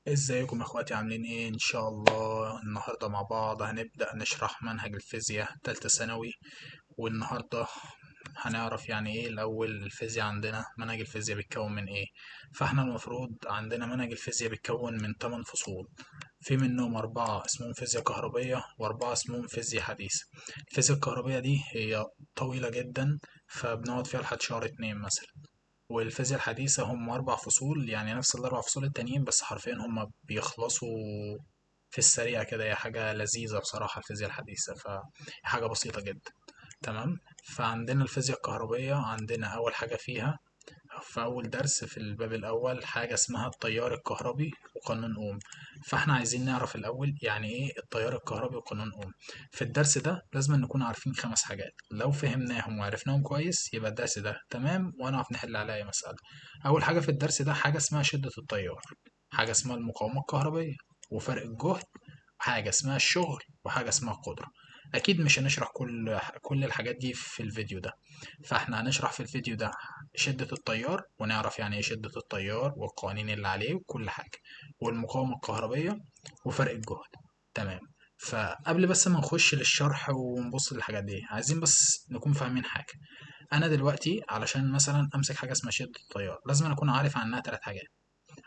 ازيكم يا اخواتي؟ عاملين ايه؟ ان شاء الله النهارده مع بعض هنبدأ نشرح منهج الفيزياء تالتة ثانوي. والنهارده هنعرف يعني ايه الاول الفيزياء. عندنا منهج الفيزياء بيتكون من ايه؟ فاحنا المفروض عندنا منهج الفيزياء بيتكون من 8 فصول، في منهم 4 اسمهم فيزياء كهربية و4 اسمهم فيزياء حديثة. الفيزياء الكهربية دي هي طويلة جدا، فبنقعد فيها لحد شهر 2 مثلا. والفيزياء الحديثة هم 4 فصول، يعني نفس ال4 فصول التانيين، بس حرفيا هم بيخلصوا في السريع كده. هي حاجة لذيذة بصراحة الفيزياء الحديثة، فحاجة بسيطة جدا. تمام. فعندنا الفيزياء الكهربية، عندنا أول حاجة فيها في أول درس في الباب الأول حاجة اسمها التيار الكهربي وقانون أوم. فاحنا عايزين نعرف الأول يعني إيه التيار الكهربي وقانون أوم. في الدرس ده لازم نكون عارفين 5 حاجات، لو فهمناهم وعرفناهم كويس يبقى الدرس ده تمام ونعرف نحل عليه أي مسألة. أول حاجة في الدرس ده حاجة اسمها شدة التيار، حاجة اسمها المقاومة الكهربية وفرق الجهد، حاجة اسمها الشغل، وحاجة اسمها القدرة. أكيد مش هنشرح كل الحاجات دي في الفيديو ده، فاحنا هنشرح في الفيديو ده شدة التيار ونعرف يعني ايه شدة التيار والقوانين اللي عليه وكل حاجة، والمقاومة الكهربية وفرق الجهد. تمام. فقبل بس ما نخش للشرح ونبص للحاجات دي، عايزين بس نكون فاهمين حاجة. انا دلوقتي علشان مثلا امسك حاجة اسمها شدة التيار لازم اكون عارف عنها 3 حاجات.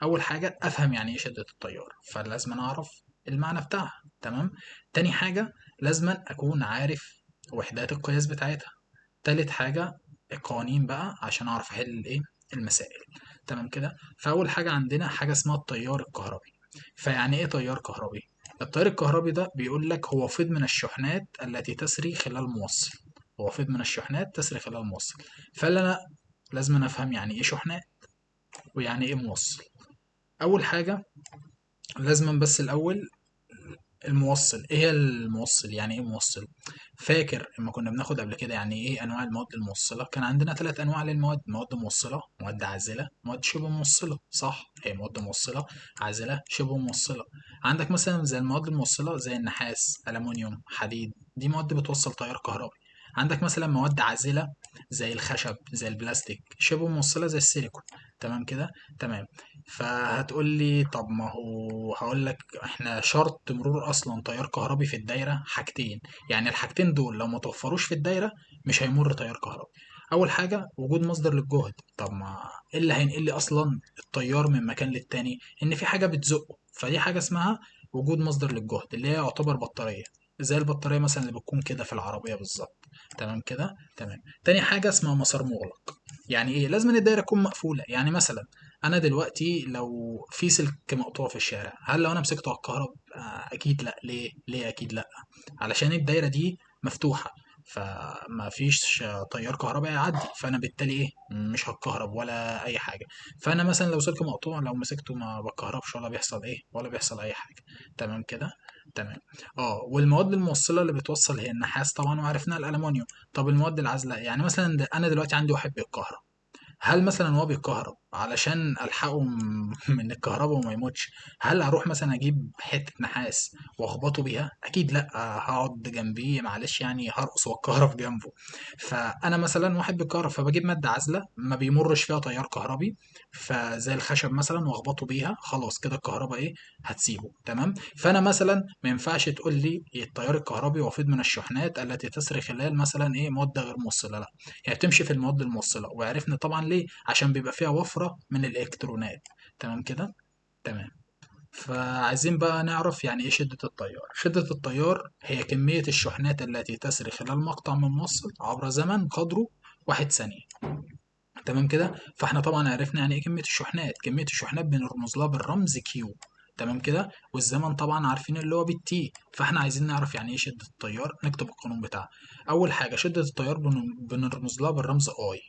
اول حاجة افهم يعني ايه شدة التيار، فلازم أنا اعرف المعنى بتاعها. تمام. تاني حاجة لازم اكون عارف وحدات القياس بتاعتها. تالت حاجة القوانين بقى عشان أعرف أحل الإيه المسائل. تمام كده. فأول حاجة عندنا حاجة اسمها التيار الكهربي. فيعني إيه تيار كهربي؟ التيار الكهربي ده بيقول لك هو فيض من الشحنات التي تسري خلال موصل. هو فيض من الشحنات تسري خلال موصل. فلا أنا لازم أفهم يعني إيه شحنات ويعني إيه موصل. أول حاجة لازم بس الأول الموصل. ايه هي الموصل؟ يعني ايه موصل؟ فاكر لما كنا بناخد قبل كده يعني ايه انواع المواد الموصله؟ كان عندنا 3 انواع للمواد: مواد موصله، مواد عازله، مواد شبه موصله. صح، هي مواد موصله، عازله، شبه موصله. عندك مثلا زي المواد الموصله زي النحاس، الومنيوم، حديد، دي مواد بتوصل تيار كهربي. عندك مثلا مواد عازله زي الخشب، زي البلاستيك. شبه موصله زي السيليكون. تمام كده. تمام. فهتقول لي طب ما هو هقول لك احنا شرط مرور اصلا تيار كهربي في الدايره حاجتين، يعني الحاجتين دول لو ما توفروش في الدايره مش هيمر تيار كهربي. اول حاجه وجود مصدر للجهد. طب ما ايه اللي هينقل لي اصلا التيار من مكان للتاني؟ ان في حاجه بتزقه، فدي حاجه اسمها وجود مصدر للجهد، اللي هي يعتبر بطاريه، زي البطاريه مثلا اللي بتكون كده في العربيه بالظبط. تمام كده. تمام. تاني حاجه اسمها مسار مغلق. يعني ايه؟ لازم الدايره تكون مقفوله. يعني مثلا انا دلوقتي لو في سلك مقطوع في الشارع، هل لو انا مسكته على الكهرب؟ اكيد لا. ليه اكيد لا؟ علشان الدايره دي مفتوحه، فما فيش تيار كهربائي يعدي، فانا بالتالي ايه؟ مش هتكهرب ولا اي حاجه. فانا مثلا لو سلك مقطوع لو مسكته ما بتكهربش ولا بيحصل ايه ولا بيحصل اي حاجه. تمام كده. تمام. والمواد الموصله اللي بتوصل هي النحاس طبعا، وعرفنا الالومنيوم. طب المواد العازله، يعني مثلا انا دلوقتي عندي واحد بيتكهرب، هل مثلا هو بيتكهرب علشان الحقه من الكهرباء وما يموتش، هل اروح مثلا اجيب حته نحاس واخبطه بيها؟ اكيد لا. هقعد جنبيه معلش، يعني هرقص واتكهرب جنبه. فانا مثلا واحد بيتكهرب فبجيب ماده عازله ما بيمرش فيها تيار كهربي، فزي الخشب مثلا، واخبطه بيها، خلاص كده الكهرباء ايه؟ هتسيبه. تمام. فانا مثلا ما ينفعش تقول لي التيار الكهربي وفيض من الشحنات التي تسري خلال مثلا ايه ماده غير موصله. لا، هي بتمشي في المواد الموصلة، وعرفنا طبعا ليه، عشان بيبقى فيها وفرة من الإلكترونات. تمام كده. تمام. فعايزين بقى نعرف يعني ايه شدة التيار. شدة التيار هي كمية الشحنات التي تسري خلال مقطع من موصل عبر زمن قدره 1 ثانية. تمام كده. فاحنا طبعا عرفنا يعني ايه كمية الشحنات. كمية الشحنات بنرمز لها بالرمز كيو. تمام كده. والزمن طبعا عارفين اللي هو بالتي. فاحنا عايزين نعرف يعني ايه شدة التيار، نكتب القانون بتاعها. اول حاجة شدة التيار بنرمز لها بالرمز اي.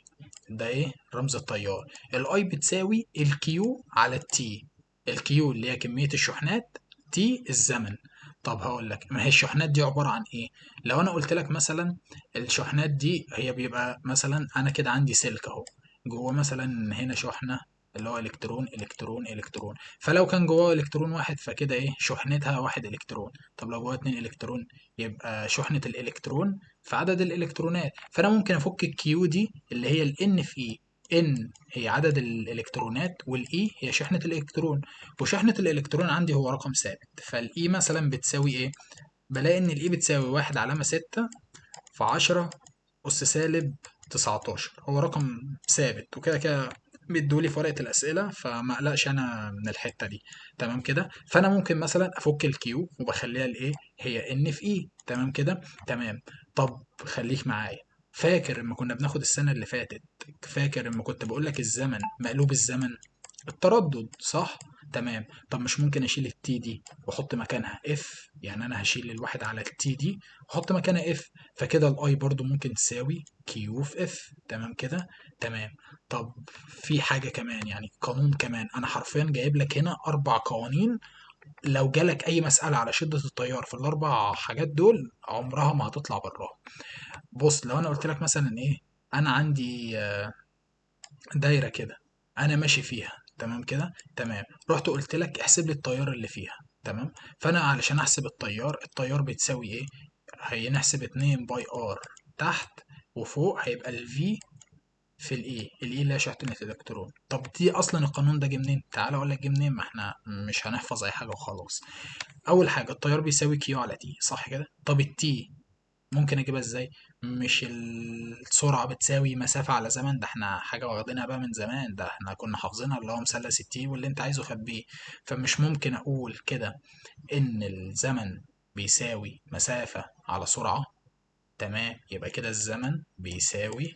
ده ايه؟ رمز التيار. الاي بتساوي الكيو على التي. الكيو اللي هي كمية الشحنات، تي الزمن. طب هقول لك، ما هي الشحنات دي عبارة عن ايه؟ لو انا قلت لك مثلا الشحنات دي هي بيبقى مثلا انا كده عندي سلك اهو، جوه مثلا هنا شحنة اللي هو الكترون الكترون الكترون. فلو كان جواه الكترون واحد فكده ايه؟ شحنتها 1 الكترون. طب لو جواه 2 الكترون يبقى شحنة الالكترون في عدد الالكترونات. فانا ممكن افك الكيو دي اللي هي الان في اي، ان هي عدد الالكترونات، والاي هي شحنة الالكترون. وشحنة الالكترون عندي هو رقم ثابت، فالاي مثلا بتساوي ايه؟ بلاقي ان الاي بتساوي 1/6 في 10 أس سالب 19. هو رقم ثابت وكده كده بيدولي في ورقة الأسئلة، فما اقلقش أنا من الحتة دي. تمام كده. فأنا ممكن مثلا أفك الكيو وبخليها الإيه هي إن في إي. تمام كده. تمام. طب خليك معايا. فاكر لما كنا بناخد السنة اللي فاتت، فاكر لما كنت بقول لك الزمن مقلوب الزمن التردد، صح؟ تمام. طب مش ممكن اشيل التي دي واحط مكانها اف؟ يعني انا هشيل الواحد على التي دي واحط مكانها اف، فكده الاي برضو ممكن تساوي كيو في اف. تمام كده. تمام. طب في حاجة كمان، يعني قانون كمان، انا حرفيا جايب لك هنا 4 قوانين. لو جالك اي مسألة على شدة التيار في ال4 حاجات دول عمرها ما هتطلع براها. بص، لو انا قلت لك مثلا ايه، انا عندي دايرة كده أنا ماشي فيها. تمام كده. تمام. رحت قلت لك احسب لي التيار اللي فيها. تمام. فأنا علشان أحسب التيار بتساوي إيه؟ هنحسب 2 باي ار تحت، وفوق هيبقى ال V في ال E اللي هي شحنة الإلكترون. طب دي أصلا القانون ده جه منين؟ تعالى أقول لك جه منين، ما إحنا مش هنحفظ أي حاجة وخلاص. أول حاجة التيار بيساوي كيو على تي، صح كده؟ طب التي ممكن اجيبها ازاي؟ مش السرعة بتساوي مسافة على زمن؟ ده احنا حاجة واخدينها بقى من زمان، ده احنا كنا حافظينها، اللي هو مثلث التي واللي انت عايزه خبيه. فمش ممكن اقول كده ان الزمن بيساوي مسافة على سرعة؟ تمام. يبقى كده الزمن بيساوي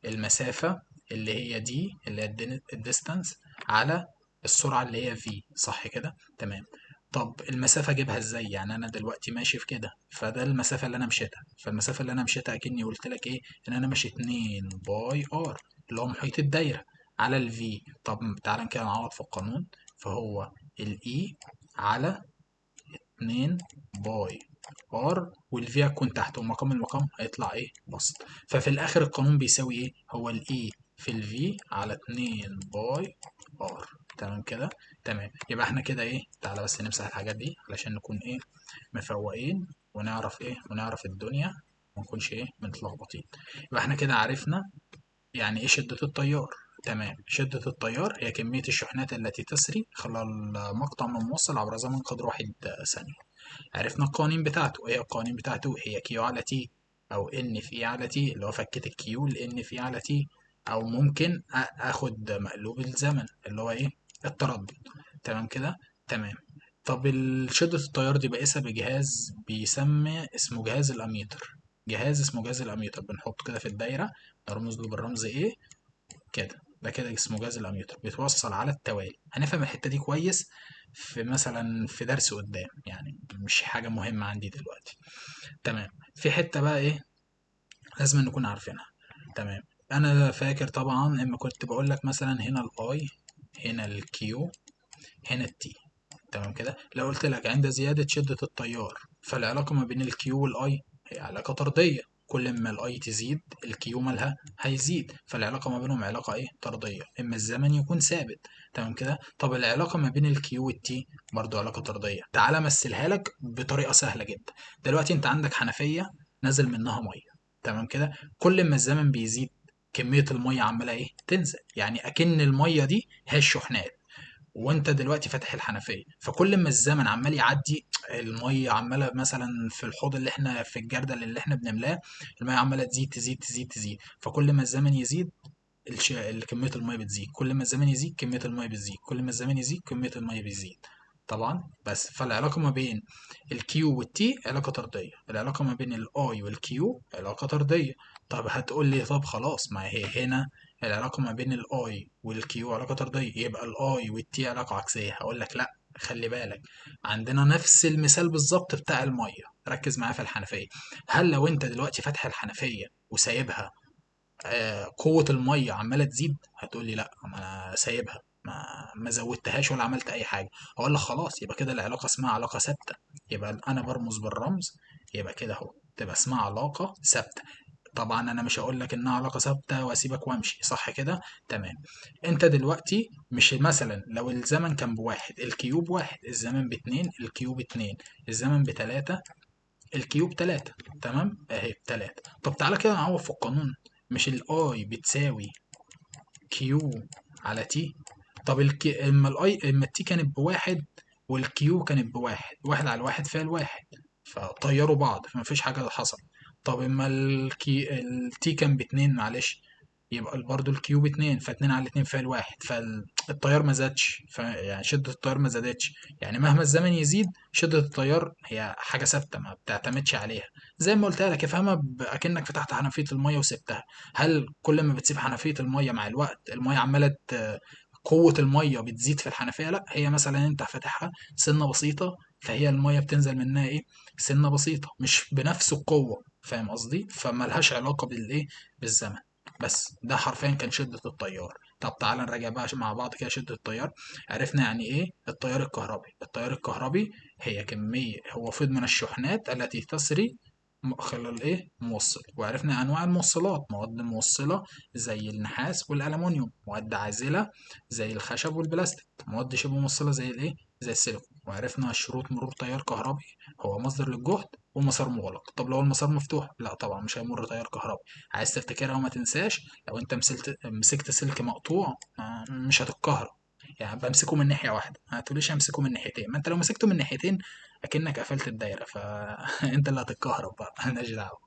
المسافة اللي هي دي، اللي هي الديستانس، على السرعة اللي هي في، صح كده؟ تمام. طب المسافة اجيبها ازاي؟ يعني انا دلوقتي ماشي في كده، فده المسافة اللي انا مشيتها، فالمسافة اللي انا مشيتها اكني قلت لك ايه، ان انا ماشي 2 باي ار اللي هو محيط الدايرة على الفي. طب تعالى كده نعوض في القانون، فهو الاي على 2 باي ار، والفي هتكون تحت ومقام المقام هيطلع ايه؟ بسط. ففي الاخر القانون بيساوي ايه؟ هو الاي في الفي على 2 باي ار. تمام كده. تمام. يبقى احنا كده ايه، تعالى بس نمسح الحاجات دي علشان نكون ايه مفوقين، ونعرف ايه، ونعرف الدنيا، ما نكونش ايه متلخبطين. يبقى احنا كده عرفنا يعني ايه شدة التيار. تمام. شدة التيار هي كمية الشحنات التي تسري خلال مقطع من موصل عبر زمن قدر 1 ثانية. عرفنا القوانين بتاعته. ايه القوانين بتاعته؟ هي كيو على تي، او ان في اي على تي، اللي هو فكت الكيو لان في اي على تي. او ممكن اخد مقلوب الزمن اللي هو ايه، التردد. تمام كده. تمام. طب شدة التيار دي بقيسها بجهاز بيسمى اسمه جهاز الاميتر. جهاز اسمه جهاز الاميتر، بنحطه كده في الدايرة، نرمز له بالرمز ايه كده. ده كده اسمه جهاز الاميتر، بيتوصل على التوالي. هنفهم الحتة دي كويس في مثلا في درس قدام، يعني مش حاجة مهمة عندي دلوقتي. تمام. في حتة بقى ايه لازم نكون عارفينها. تمام. انا فاكر طبعا لما كنت بقول لك مثلا هنا الاي، هنا الكيو، هنا التي. تمام كده. لو قلت لك عند زيادة شدة التيار فالعلاقة ما بين الكيو والاي هي علاقة طردية، كل ما الاي تزيد الكيو مالها هيزيد، فالعلاقة ما بينهم علاقة ايه طردية، اما الزمن يكون ثابت. تمام كده. طب العلاقة ما بين الكيو والتي برضو علاقة طردية. تعال امثلها لك بطريقة سهلة جدا. دلوقتي انت عندك حنفية نازل منها مية. تمام كده. كل ما الزمن بيزيد كمية المية عمالة ايه تنزل، يعني اكن المية دي هي الشحنات، وانت دلوقتي فاتح الحنفيه، فكل ما الزمن عمال يعدي الميه عماله مثلا في الحوض اللي احنا في الجردل اللي احنا بنملاه، الميه عماله تزيد تزيد تزيد تزيد. فكل ما الزمن يزيد كميه الميه بتزيد، كل ما الزمن يزيد كميه الميه بتزيد، كل ما الزمن يزيد كميه الميه بتزيد. طبعا. بس فالعلاقه ما بين الكيو والتي علاقه طرديه، العلاقه ما بين الاي والكيو علاقه طرديه. طب هتقول لي طب خلاص، ما هي هنا العلاقة ما بين الاي والكيو علاقة طردية، يبقى الاي والتي علاقة عكسية. هقول لك لا، خلي بالك، عندنا نفس المثال بالظبط بتاع المية. ركز معايا في الحنفية. هل لو انت دلوقتي فاتح الحنفية وسايبها قوة المية عمالة تزيد؟ هتقول لي لا، ما انا سايبها، ما زودتهاش ولا عملت اي حاجة. هقول لك خلاص، يبقى كده العلاقة اسمها علاقة ثابتة. يبقى انا برمز بالرمز، يبقى كده اهو تبقى اسمها علاقة ثابتة. طبعا انا مش هقول لك انها علاقه ثابته واسيبك وامشي، صح كده؟ تمام. انت دلوقتي مش مثلا لو الزمن كان بواحد الكيوب واحد، الزمن باتنين الكيوب اتنين، الزمن بتلاتة الكيوب تلاتة. تمام اهي بتلاتة. طب تعالى كده نعوض في القانون. مش الاي بتساوي كيو على تي. طب اما اما التي كانت بواحد والكيو كانت بواحد، واحد على الواحد فيها الواحد، فطيروا بعض فمفيش حاجة حصل. طب اما التي كان باتنين معلش، يبقى برضه الكيو باتنين، فاتنين على الاتنين فيها الواحد، فالتيار ما زادش، يعني شدة التيار ما زادتش. يعني مهما الزمن يزيد شدة التيار هي حاجة ثابتة ما بتعتمدش عليها. زي ما قلت لك افهمها اكنك فتحت حنفية المية وسبتها. هل كل ما بتسيب حنفية المية مع الوقت المية عمالة قوة المية بتزيد في الحنفية؟ لا، هي مثلا انت فاتحها سنة بسيطة، فهي المية بتنزل منها ايه، سنة بسيطة، مش بنفس القوة. فاهم قصدي؟ فملهاش علاقة بالايه، بالزمن. بس ده حرفيا كان شدة التيار. طب تعالى نراجع بقى مع بعض كده شدة التيار. عرفنا يعني ايه التيار الكهربي. التيار الكهربي هي كمية، هو فيض من الشحنات التي تسري خلال ايه، موصل. وعرفنا انواع الموصلات، مواد موصلة زي النحاس والألمنيوم، مواد عازلة زي الخشب والبلاستيك، مواد شبه موصلة زي الايه، زي السيليكون. وعرفنا شروط مرور تيار كهربي، هو مصدر للجهد والمسار مغلق. طب لو المسار مفتوح، لا طبعا مش هيمر تيار كهربي. عايز تفتكرها وما تنساش، لو انت مسكت سلك مقطوع مش هتتكهرب. يعني بمسكه من ناحية واحدة، ما تقوليش امسكه من ناحيتين، ما انت لو مسكته من ناحيتين اكنك قفلت الدايرة، فانت اللي هتتكهرب بقى مالناش دعوة.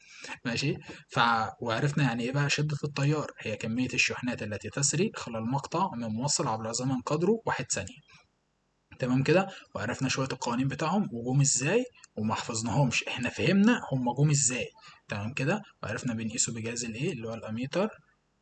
ماشي. ف... وعرفنا يعني ايه بقى شدة التيار، هي كمية الشحنات التي تسري خلال مقطع من موصل عبر زمن قدره 1 ثانية. تمام كده. وعرفنا شوية القوانين بتاعهم وجم ازاي، وما حفظناهمش، احنا فهمنا هم جم ازاي. تمام كده. وعرفنا بنقيسه بجهاز الايه اللي هو الاميتر،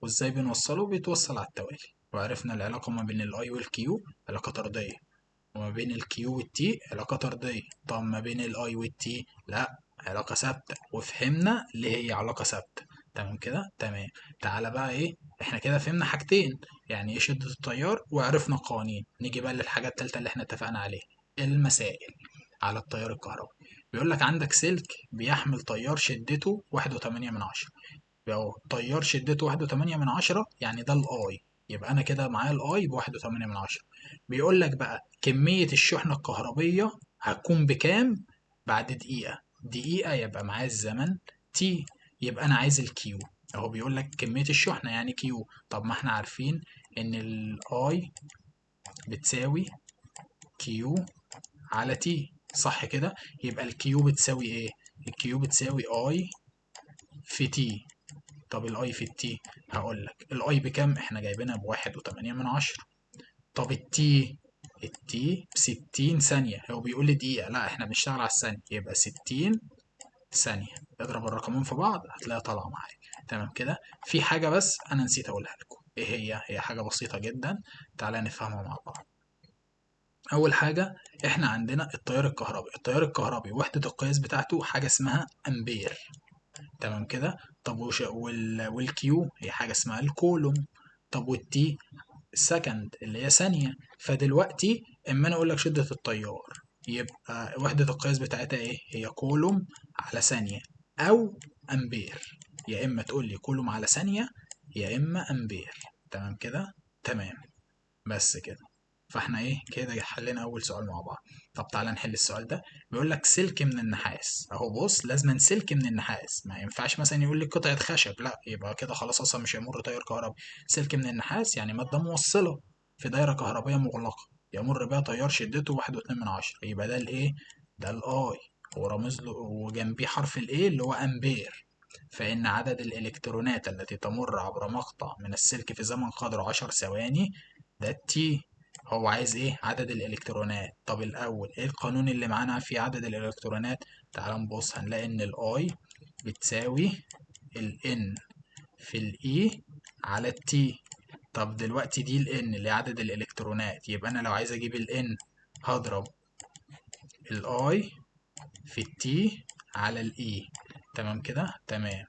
وازاي بنوصله، بيتوصل على التوالي. وعرفنا العلاقة ما بين الاي والكيو علاقة طردية، وما بين الكيو والتي علاقة طردية. طب ما بين الاي والتي لا، علاقة ثابتة. وفهمنا ليه هي علاقة ثابتة. تمام كده، تمام. تعالى بقى ايه، احنا كده فهمنا حاجتين، يعني ايه شدة التيار وعرفنا قوانين. نيجي بقى للحاجة التالتة اللي احنا اتفقنا عليها، المسائل على التيار الكهربي. بيقول لك عندك سلك بيحمل تيار شدته 1.8 لو تيار شدته 1.8 يعني ده الاي، يبقى انا كده معايا الاي ب1.8. بيقول لك بقى كمية الشحنة الكهربية هتكون بكام بعد دقيقة. دقيقة يبقى معايا الزمن تي، يبقى انا عايز الكيو. اهو بيقول لك كمية الشحنة يعني كيو. طب ما احنا عارفين ان الاي بتساوي كيو على تي، صح كده؟ يبقى الكيو بتساوي ايه؟ الكيو بتساوي اي في تي. طب الاي في التي، هقول لك الاي بكام، احنا جايبينها ب1.8. طب التي ب60 ثانية، هو بيقول لي دقيقة، لا احنا بنشتغل على الثانية، يبقى 60 ثانية. اضرب الرقمين في بعض هتلاقيها طالعة معاك. تمام كده. في حاجة بس انا نسيت اقولها لكم، ايه هي حاجة بسيطة جدا، تعالى نفهمها مع بعض. اول حاجة، احنا عندنا التيار الكهربي. التيار الكهربي وحدة القياس بتاعته حاجة اسمها امبير. تمام كده. طب والكيو هي حاجة اسمها الكولوم. طب والتي سكند اللي هي ثانية. فدلوقتي اما انا اقول لك شدة التيار، يبقى وحدة القياس بتاعتها ايه، هي كولوم على ثانية او امبير. يا اما تقول لي كولوم على ثانية يا اما امبير. تمام كده، تمام. بس كده. فاحنا ايه كده حلينا اول سؤال مع بعض. طب تعالى نحل السؤال ده. بيقول لك سلك من النحاس اهو، بص لازم سلك من النحاس، ما ينفعش مثلا يقول لي قطعة خشب، لا يبقى كده خلاص اصلا مش هيمر تيار كهربي. سلك من النحاس يعني مادة موصلة في دايرة كهربية مغلقة، يمر بها تيار شدته 1.2، يبقى ده الايه، ده الاي. هو رمز له وجنبيه حرف الايه اللي هو امبير. فإن عدد الإلكترونات التي تمر عبر مقطع من السلك في زمن قدره 10 ثواني، ده التي. هو عايز ايه، عدد الالكترونات. طب الاول ايه القانون اللي معانا في عدد الالكترونات؟ تعال نبص هنلاقي ان الاي بتساوي الان في الاي على التي. طب دلوقتي دي الان اللي هي عدد الالكترونات، يبقى انا لو عايز اجيب الان هضرب الاي في التي على الاي. تمام كده، تمام.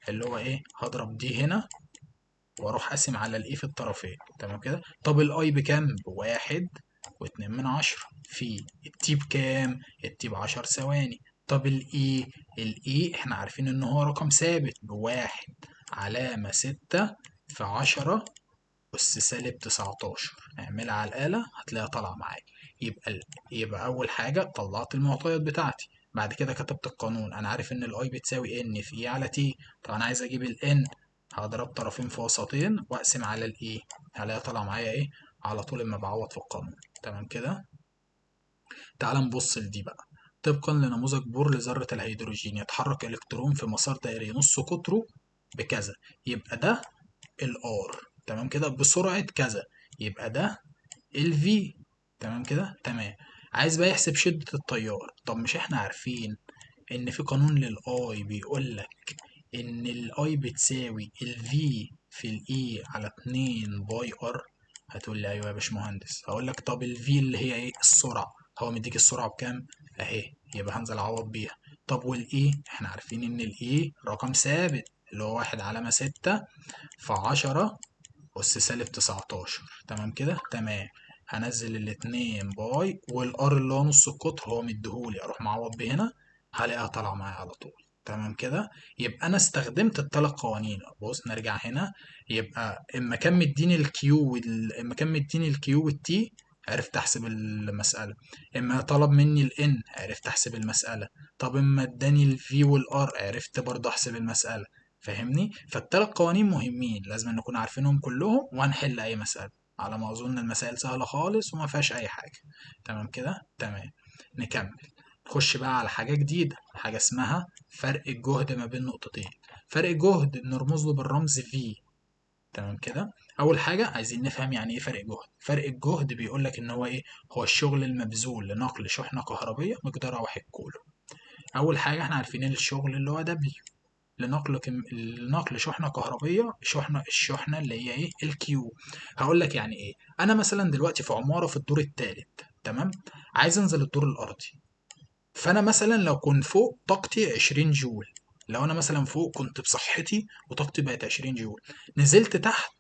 اللي هو ايه، هضرب دي هنا واروح قاسم على الاي في الطرفين. تمام كده. طب الاي بكام، ب1.2 في التي بكام، التي ب10 ثواني. طب الاي احنا عارفين ان هو رقم ثابت بواحد، علامة 6 في 10 أس -19. اعملها على الآلة هتلاقيها طالعة معاك. يبقى أول حاجة طلعت المعطيات بتاعتي، بعد كده كتبت القانون. أنا عارف إن الأي بتساوي إن في إي على تي. طب أنا عايز أجيب الإن، هضرب طرفين في وسطين واقسم على الاي، هلاقيها طالعه معايا ايه على طول اما بعوض في القانون. تمام كده. تعال نبص لدي بقى. طبقا لنموذج بور لذرة الهيدروجين يتحرك إلكترون في مسار دائري نص قطره بكذا، يبقى ده الار. تمام كده. بسرعة كذا، يبقى ده الفي. تمام كده. تمام. عايز بقى يحسب شدة التيار. طب مش احنا عارفين ان في قانون للاي بيقول لك ان الاي بتساوي الفي في الاي على 2 باي ار؟ هتقول لي ايوه يا باشمهندس. هقول لك طب الفي اللي هي ايه؟ السرعه. هو مديك السرعه بكام اهي، يبقى هنزل اعوض بيها. طب والاي؟ احنا عارفين ان الاي رقم ثابت اللي هو 1/6 في 10 أس سالب 19. تمام كده. تمام. هنزل الاتنين باي والار اللي هو نص القطر هو مديهولي، اروح معوض بهنا هلاقيها طالعه معايا على طول. تمام كده. يبقى انا استخدمت الثلاث قوانين. بص نرجع هنا. يبقى اما كان مديني الكيو اما كان مديني الكيو والتي عرفت احسب المسألة. اما طلب مني الان عرفت احسب المسألة. طب اما اداني الفي والار عرفت برضه احسب المسألة. فاهمني؟ فالتلات قوانين مهمين، لازم نكون عارفينهم كلهم وهنحل اي مسألة. على ما اظن المسائل سهلة خالص وما فيهاش اي حاجة. تمام كده. تمام. نكمل. نخش بقى على حاجة جديدة، حاجة اسمها فرق الجهد ما بين نقطتين. فرق الجهد بنرمز له بالرمز V. تمام كده. اول حاجة عايزين نفهم يعني ايه فرق جهد. فرق الجهد بيقول لك ان هو ايه؟ هو الشغل المبذول لنقل شحنة كهربية مقدارها 1 كولوم. اول حاجة احنا عارفين الشغل اللي هو W لنقل شحنة كهربية، الشحنة اللي هي ايه؟ الكيو. هقول لك يعني ايه. انا مثلا دلوقتي في عمارة في الدور الثالث، تمام، عايز انزل الدور الارضي. فانا مثلا لو كنت فوق طاقتي 20 جول، لو انا مثلا فوق كنت بصحتي وطاقتي بقت 20 جول، نزلت تحت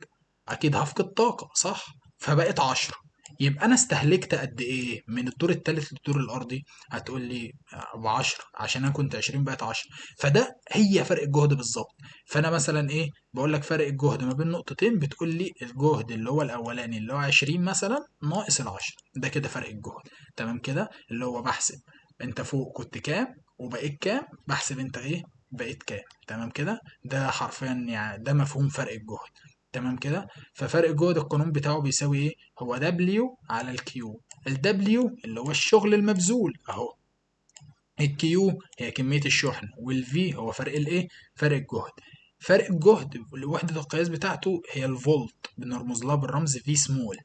اكيد هفقد طاقة صح؟ فبقت 10. يبقى انا استهلكت قد ايه من الدور الثالث للدور الارضي؟ هتقول لي ب 10 عشان انا كنت 20 بقت 10. فده هي فرق الجهد بالظبط. فانا مثلا ايه بقول لك فرق الجهد ما بين نقطتين، بتقول لي الجهد اللي هو الاولاني اللي هو 20 مثلا ناقص ال 10، ده كده فرق الجهد. تمام كده. اللي هو بحسب انت فوق كنت كام وبقيت كام، بحسب انت ايه بقيت كام. تمام كده. ده حرفيا يعني ده مفهوم فرق الجهد. تمام كده. ففرق الجهد القانون بتاعه بيساوي ايه؟ هو دبليو على الكيو. الدبليو اللي هو الشغل المبذول اهو، الكيو هي كمية الشحن، والفي هو فرق الايه؟ فرق الجهد. فرق الجهد وحدة القياس بتاعته هي الفولت، بنرمز لها بالرمز في سمول.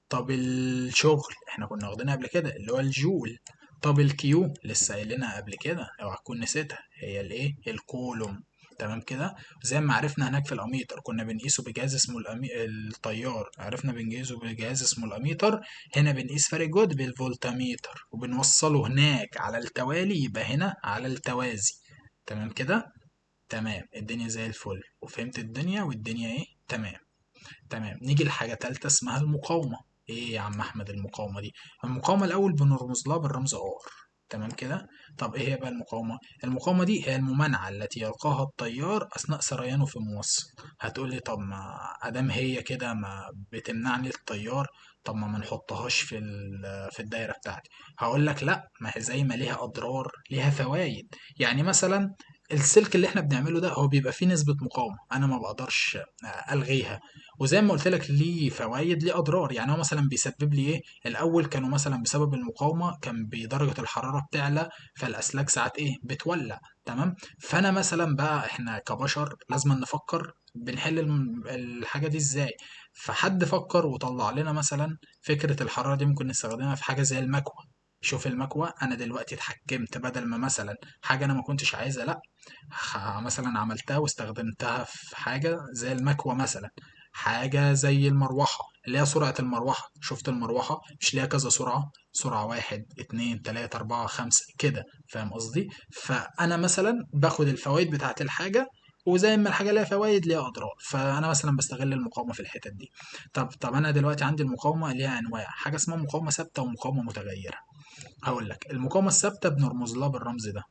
طب الشغل احنا كنا واخدينها قبل كده اللي هو الجول. طب الكيو لسه قايلينها قبل كده، اوعى تكون نسيتها، هي الايه؟ الكولوم. تمام كده. زي ما عرفنا هناك في الاميتر كنا بنقيسه بجهاز اسمه التيار، عرفنا بنقيسه بجهاز اسمه الاميتر. هنا بنقيس فرق جهد بالفولتميتر وبنوصله هناك على التوالي، يبقى هنا على التوازي. تمام كده. تمام. الدنيا زي الفل وفهمت الدنيا والدنيا ايه تمام. تمام. نيجي لحاجة تالتة اسمها المقاومة. ايه يا عم احمد المقاومة دي؟ المقاومة الاول بنرمز لها بالرمز ار. تمام كده. طب ايه هي بقى المقاومة؟ المقاومة دي هي الممانعة التي يلقاها التيار اثناء سريانه في الموصل. هتقول لي طب ما ادام هي كده ما بتمنعني التيار، طب ما نحطهاش في الدايرة بتاعتي. هقول لك لا، ما هي زي ما ليها اضرار ليها فوائد. يعني مثلا السلك اللي احنا بنعمله ده هو بيبقى فيه نسبة مقاومة، انا ما بقدرش الغيها. وزي ما قلت لك ليه فوائد ليه اضرار. يعني هو مثلا بيسبب لي ايه؟ الاول كانوا مثلا بسبب المقاومه كان بدرجه الحراره بتعلى، فالاسلاك ساعات ايه بتولع. تمام. فانا مثلا بقى احنا كبشر لازم نفكر بنحل الحاجه دي ازاي. فحد فكر وطلع لنا مثلا فكره الحراره دي ممكن نستخدمها في حاجه زي المكوه. شوف المكوة أنا دلوقتي اتحكمت، بدل ما مثلا حاجة أنا ما كنتش عايزها لأ، مثلا عملتها واستخدمتها في حاجة زي المكوة مثلا. حاجة زي المروحة اللي هي سرعة المروحة. شفت المروحة مش ليها كذا سرعة؟ سرعة واحد اتنين تلاتة أربعة خمسة كده. فاهم قصدي؟ فأنا مثلا باخد الفوائد بتاعت الحاجة، وزي ما الحاجة ليها فوائد ليها أضرار، فأنا مثلا بستغل المقاومة في الحتت دي. طب أنا دلوقتي عندي المقاومة ليها أنواع، حاجة اسمها مقاومة ثابتة ومقاومة متغيرة. هقول لك المقاومة الثابتة بنرمز لها بالرمز ده.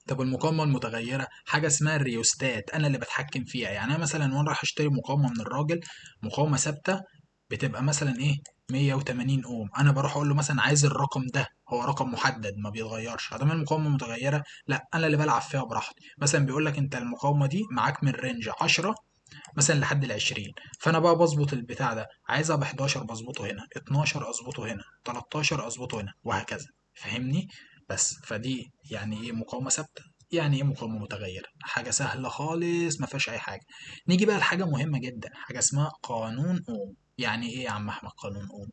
طب المقاومة المتغيرة حاجة اسمها الريوستات، أنا اللي بتحكم فيها. يعني أنا مثلا وأنا رايح أشتري مقاومة من الراجل، مقاومة ثابتة بتبقى مثلا إيه؟ 180 أوم. أنا بروح أقول له مثلا عايز الرقم ده، هو رقم محدد ما بيتغيرش. أدام المقاومة متغيرة لا، أنا اللي بلعب فيها براحتي. مثلا بيقول لك أنت المقاومة دي معاك من رينج 10 مثلا لحد ال20. فانا بقى بظبط البتاع ده، عايزها ب 11 بظبطه هنا، 12 اظبطه هنا، 13 اظبطه هنا، وهكذا. فاهمني؟ بس فدي يعني ايه مقاومه ثابته، يعني ايه مقاومه متغيره، حاجه سهله خالص ما فيهاش اي حاجه. نيجي بقى لحاجه مهمه جدا، حاجه اسمها قانون اوم. يعني ايه يا عم احمد قانون اوم؟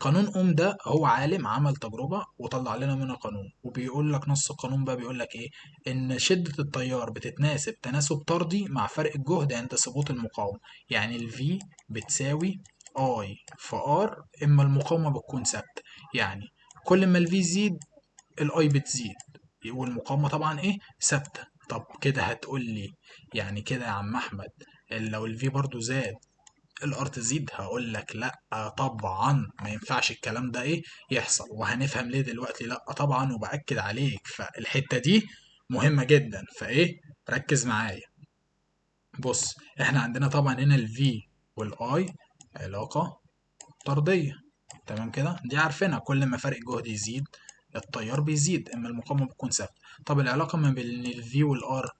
قانون اوم ده هو عالم عمل تجربة وطلع لنا منها قانون، وبيقول لك نص القانون بقى بيقول لك ايه، ان شدة التيار بتتناسب تناسب طردي مع فرق الجهد عند ثبوت المقاومة. يعني ال V بتساوي I في R، اما المقاومة بتكون ثابتة. يعني كل ما ال V يزيد ال I بتزيد، والمقاومة طبعا ايه ثابتة. طب كده هتقول لي يعني كده يا عم احمد لو ال V برضو زاد الار تزيد؟ هقول لك لا طبعا، ما ينفعش الكلام ده ايه يحصل، وهنفهم ليه دلوقتي لا طبعا، وبأكد عليك. فالحتة دي مهمة جدا، فايه ركز معايا. بص احنا عندنا طبعا هنا الفي والاي علاقة طردية، تمام كده، دي عارفينها، كل ما فرق الجهد يزيد التيار بيزيد، اما المقاومة بتكون ثابتة. طب العلاقة ما بين الفي والار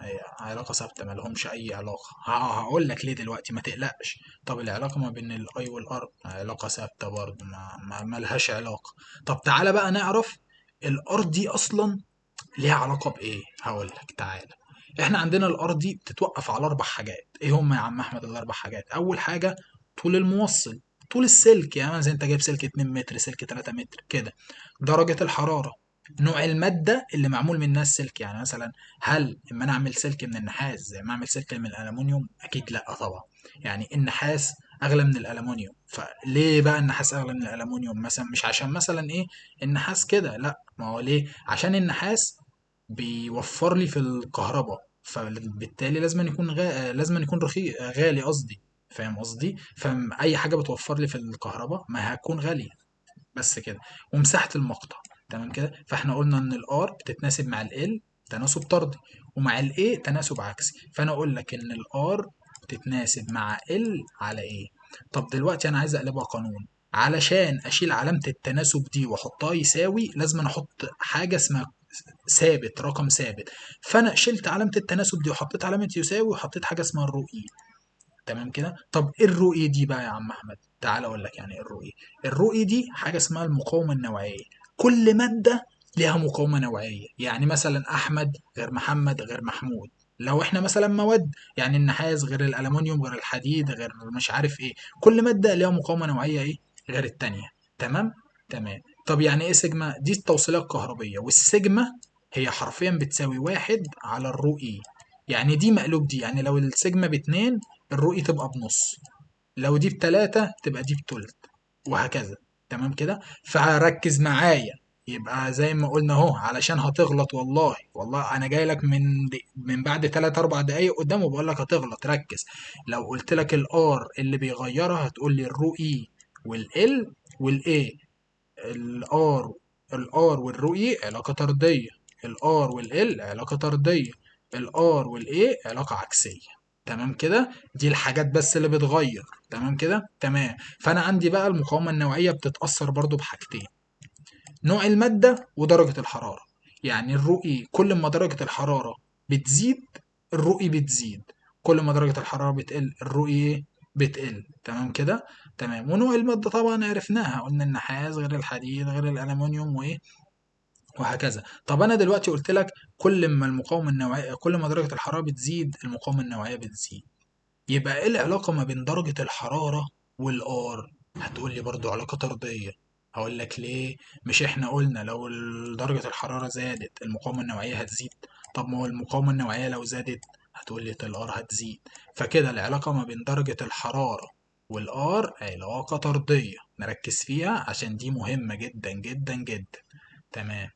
هي علاقة ثابتة، مالهمش أي علاقة. هقول لك ليه دلوقتي، ما تقلقش. طب العلاقة ما بين الأي والأر علاقة ثابتة برضه، ملهاش علاقة. طب تعالى بقى نعرف الأر دي أصلا ليها علاقة بإيه. هقول لك تعالى. إحنا عندنا الأر دي بتتوقف على 4 حاجات. إيه هم يا عم أحمد ال4 حاجات؟ أول حاجة طول الموصل، طول السلك، يعني زي انت جايب سلك 2 متر، سلك 3 متر كده. درجة الحرارة، نوع المادة اللي معمول منها السلك، يعني مثلا هل اما انا اعمل سلك من النحاس زي ما اعمل سلك من الالومنيوم؟ اكيد لا طبعا. يعني النحاس اغلى من الالومنيوم، فليه بقى النحاس اغلى من الالومنيوم؟ مثلا مش عشان مثلا ايه النحاس كده، لا، ما هو ليه، عشان النحاس بيوفر لي في الكهرباء، فبالتالي لازم يكون لازم يكون غالي قصدي. فاهم قصدي؟ فاي حاجه بتوفر لي في الكهرباء ما هتكون غاليه. بس كده. ومساحة المقطع، تمام كده. فاحنا قلنا ان الار بتتناسب مع ال تناسب طردي، ومع الاي تناسب عكسي. فانا اقول لك ان الار بتتناسب مع ال على ايه. طب دلوقتي انا عايز اقلبها قانون، علشان اشيل علامة التناسب دي واحطها يساوي لازم أنا احط حاجة اسمها ثابت، رقم ثابت. فانا شلت علامة التناسب دي وحطيت علامة يساوي وحطيت حاجة اسمها الرو اي. تمام كده. طب ايه الرؤية دي بقى يا عم احمد؟ تعال اقول لك يعني ايه الرؤية. الرؤية دي حاجة اسمها المقاومة النوعية. كل مادة ليها مقاومة نوعية، يعني مثلا احمد غير محمد غير محمود. لو احنا مثلا مواد، يعني النحاس غير الالومنيوم غير الحديد غير مش عارف ايه، كل مادة ليها مقاومة نوعية ايه غير التانية. تمام. تمام. طب يعني ايه سيجما؟ دي التوصيلة الكهربية، والسيجما هي حرفيا بتساوي 1/√E. يعني دي مقلوب دي، يعني لو السيجما ب2 الرؤية تبقى بنص، لو دي ب3 تبقى دي بتلت، وهكذا. تمام كده. فركز معايا، يبقى زي ما قلنا اهو، علشان هتغلط والله، والله انا جاي لك من بعد 3 4 دقايق قدام وبقول لك هتغلط. ركز. لو قلت لك الار اللي بيغيرها هتقول لي الرو اي والال والاي. الار والرو اي علاقة طردية، الار والال علاقة طردية، الار والاي علاقة عكسية. تمام كده. دي الحاجات بس اللي بتغير. تمام كده. تمام. فانا عندي بقى المقاومة النوعية بتتأثر برضو بحاجتين، نوع المادة ودرجة الحرارة. يعني الرؤي كل ما درجة الحرارة بتزيد الرؤي بتزيد، كل ما درجة الحرارة بتقل الرؤي بتقل. تمام كده. تمام. ونوع المادة طبعا عرفناها، قلنا النحاس غير الحديد غير الألمنيوم وإيه وهكذا. طب أنا دلوقتي قلت لك كل ما المقاومة النوعية، كل ما درجة الحرارة بتزيد المقاومة النوعية بتزيد. يبقى ايه العلاقة ما بين درجة الحرارة والار؟ هتقول لي برضو علاقة طردية. هقول لك ليه. مش احنا قلنا لو درجة الحرارة زادت المقاومة النوعية هتزيد؟ طب ما هو المقاومة النوعية لو زادت هتقول لي الار هتزيد. فكده العلاقة ما بين درجة الحرارة والار علاقة طردية، نركز فيها عشان دي مهمة جدا جدا جدا. تمام.